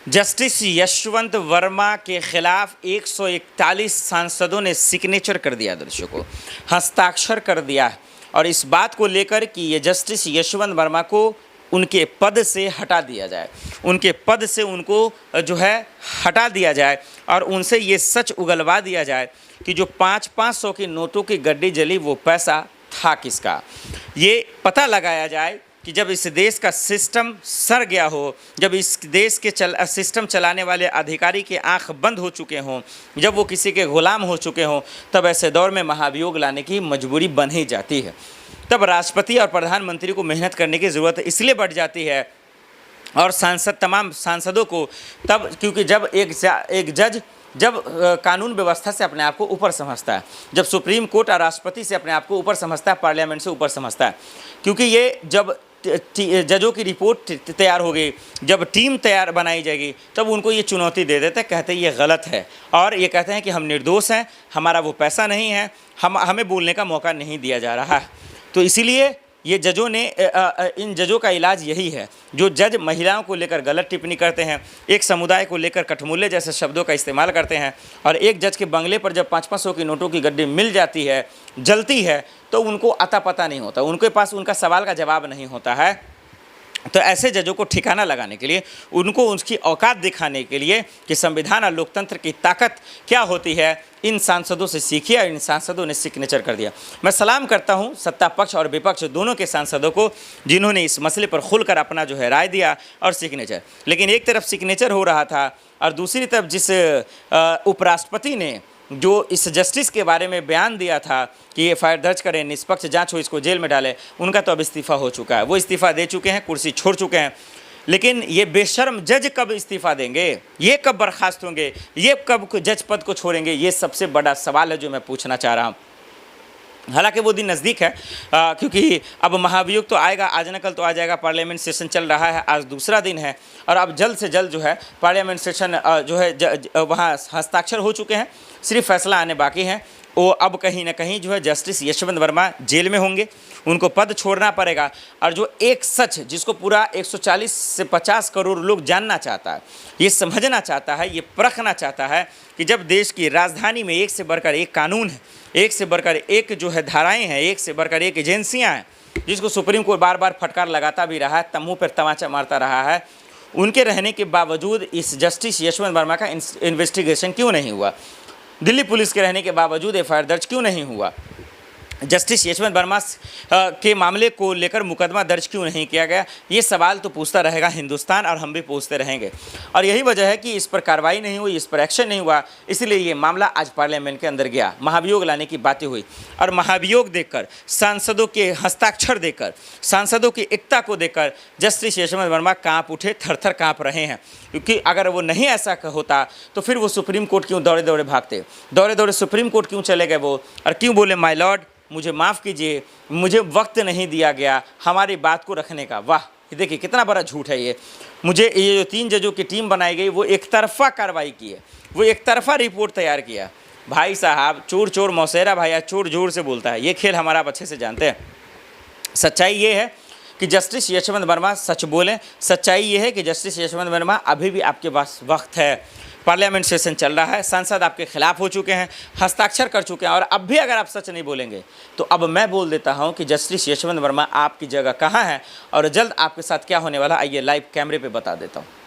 Justice Yashwant Verma के खिलाफ 141 सांसदों ने सिग्नेचर कर दिया, दर्शकों, हस्ताक्षर कर दिया है। और इस बात को लेकर कि ये जस्टिस यशवंत वर्मा को उनके पद से हटा दिया जाए, उनके पद से उनको जो है हटा दिया जाए और उनसे ये सच उगलवा दिया जाए कि जो 500 के नोटों की गड्डी जली वो पैसा था किसका। ये पता लगाया जाए कि जब इस देश का सिस्टम सड़ गया हो, जब इस देश के सिस्टम चलाने वाले अधिकारी की आंख बंद हो चुके हों, जब वो किसी के गुलाम हो चुके हों, तब ऐसे दौर में महाभियोग लाने की मजबूरी बन ही जाती है। तब राष्ट्रपति और प्रधानमंत्री को मेहनत करने की ज़रूरत इसलिए बढ़ जाती है और तमाम सांसदों को तब, क्योंकि जब एक जज जब कानून व्यवस्था से अपने आप को ऊपर समझता है, जब सुप्रीम कोर्ट और राष्ट्रपति से अपने आप को ऊपर समझता है, पार्लियामेंट से ऊपर समझता है, क्योंकि ये जब जजों की रिपोर्ट तैयार हो गई, जब टीम तैयार बनाई जाएगी, तब उनको ये चुनौती दे देते हैं, कहते हैं ये गलत है और ये कहते हैं कि हम निर्दोष हैं, हमारा वो पैसा नहीं है, हमें बोलने का मौका नहीं दिया जा रहा है। तो इसीलिए ये जजों ने इन जजों का इलाज यही है। जो जज महिलाओं को लेकर गलत टिप्पणी करते हैं, एक समुदाय को लेकर कठमुल्ले जैसे शब्दों का इस्तेमाल करते हैं, और एक जज के बंगले पर जब 500 की नोटों की गड्डी मिल जाती है, जलती है, तो उनको अता पता नहीं होता, उनके पास उनका सवाल का जवाब नहीं होता है। तो ऐसे जजों को ठिकाना लगाने के लिए, उनको उसकी औकात दिखाने के लिए कि संविधान और लोकतंत्र की ताकत क्या होती है, इन सांसदों से सीखिए और इन सांसदों ने सिग्नेचर कर दिया। मैं सलाम करता हूं सत्ता पक्ष और विपक्ष दोनों के सांसदों को, जिन्होंने इस मसले पर खुलकर अपना जो है राय दिया और सिग्नेचर। लेकिन एक तरफ सिग्नेचर हो रहा था और दूसरी तरफ जिस उपराष्ट्रपति ने जो इस जस्टिस के बारे में बयान दिया था कि एफआईआर दर्ज करें, निष्पक्ष जांच हो, इसको जेल में डालें, उनका तो अब इस्तीफा हो चुका है, वो इस्तीफा दे चुके हैं, कुर्सी छोड़ चुके हैं। लेकिन ये बेशर्म जज कब इस्तीफा देंगे, ये कब बर्खास्त होंगे, ये कब जज पद को छोड़ेंगे, ये सबसे बड़ा सवाल है जो मैं पूछना चाह रहा हूँ। हालांकि वो दिन नज़दीक है, क्योंकि अब महाभियोग तो आएगा, आज न कल तो आ जाएगा। पार्लियामेंट सेशन चल रहा है, आज दूसरा दिन है और अब जल्द से जल्द जो है पार्लियामेंट सेशन जो है वहाँ हस्ताक्षर हो चुके हैं, सिर्फ फैसला आने बाकी हैं। वो अब कहीं ना कहीं जो है जस्टिस यशवंत वर्मा जेल में होंगे, उनको पद छोड़ना पड़ेगा। और जो एक सच जिसको पूरा 140 से 50 करोड़ लोग जानना चाहता है, ये समझना चाहता है, ये परखना चाहता है कि जब देश की राजधानी में एक से बढ़कर एक कानून है, एक से बढ़कर एक जो है धाराएं हैं, एक से बढ़कर एक एजेंसियां हैं, जिसको सुप्रीम कोर्ट बार बार फटकार लगाता भी रहा है, तम्बू पर तमाचा मारता रहा है, उनके रहने के बावजूद इस जस्टिस यशवंत वर्मा का इन्वेस्टिगेशन क्यों नहीं हुआ? दिल्ली पुलिस के रहने के बावजूद एफआईआर दर्ज क्यों नहीं हुआ? जस्टिस यशवंत वर्मा के मामले को लेकर मुकदमा दर्ज क्यों नहीं किया गया? ये सवाल तो पूछता रहेगा हिंदुस्तान और हम भी पूछते रहेंगे। और यही वजह है कि इस पर कार्रवाई नहीं हुई, इस पर एक्शन नहीं हुआ, इसलिए ये मामला आज पार्लियामेंट के अंदर गया, महाभियोग लाने की बातें हुई। और महाभियोग देखकर, सांसदों के हस्ताक्षर देकर, सांसदों की एकता को देखकर जस्टिस यशवंत वर्मा काँप उठे, थर थर काँप रहे हैं। क्योंकि अगर वो नहीं ऐसा होता तो फिर वो सुप्रीम कोर्ट क्यों दौड़े दौड़े भागते, दौड़े दौड़े सुप्रीम कोर्ट क्यों चले गए वो, और क्यों बोले माय लॉर्ड मुझे माफ़ कीजिए, मुझे वक्त नहीं दिया गया हमारी बात को रखने का। वाह, ये देखिए कितना बड़ा झूठ है ये। मुझे ये जो 3 जजों की टीम बनाई गई, वो एक तरफा कार्रवाई की है, वो एक तरफा रिपोर्ट तैयार किया। भाई साहब, चोर चोर मौसेरा भाई, चोर जोर से बोलता है, ये खेल हमारा आप अच्छे से जानते हैं। सच्चाई ये है कि जस्टिस यशवंत वर्मा सच बोलें, सच्चाई ये है कि जस्टिस यशवंत वर्मा अभी भी आपके पास वक्त है। पार्लियामेंट सेशन चल रहा है, सांसद आपके खिलाफ हो चुके हैं, हस्ताक्षर कर चुके हैं, और अब भी अगर आप सच नहीं बोलेंगे तो अब मैं बोल देता हूं कि जस्टिस यशवंत वर्मा आपकी जगह कहां है और जल्द आपके साथ क्या होने वाला, आइए लाइव कैमरे पे बता देता हूं।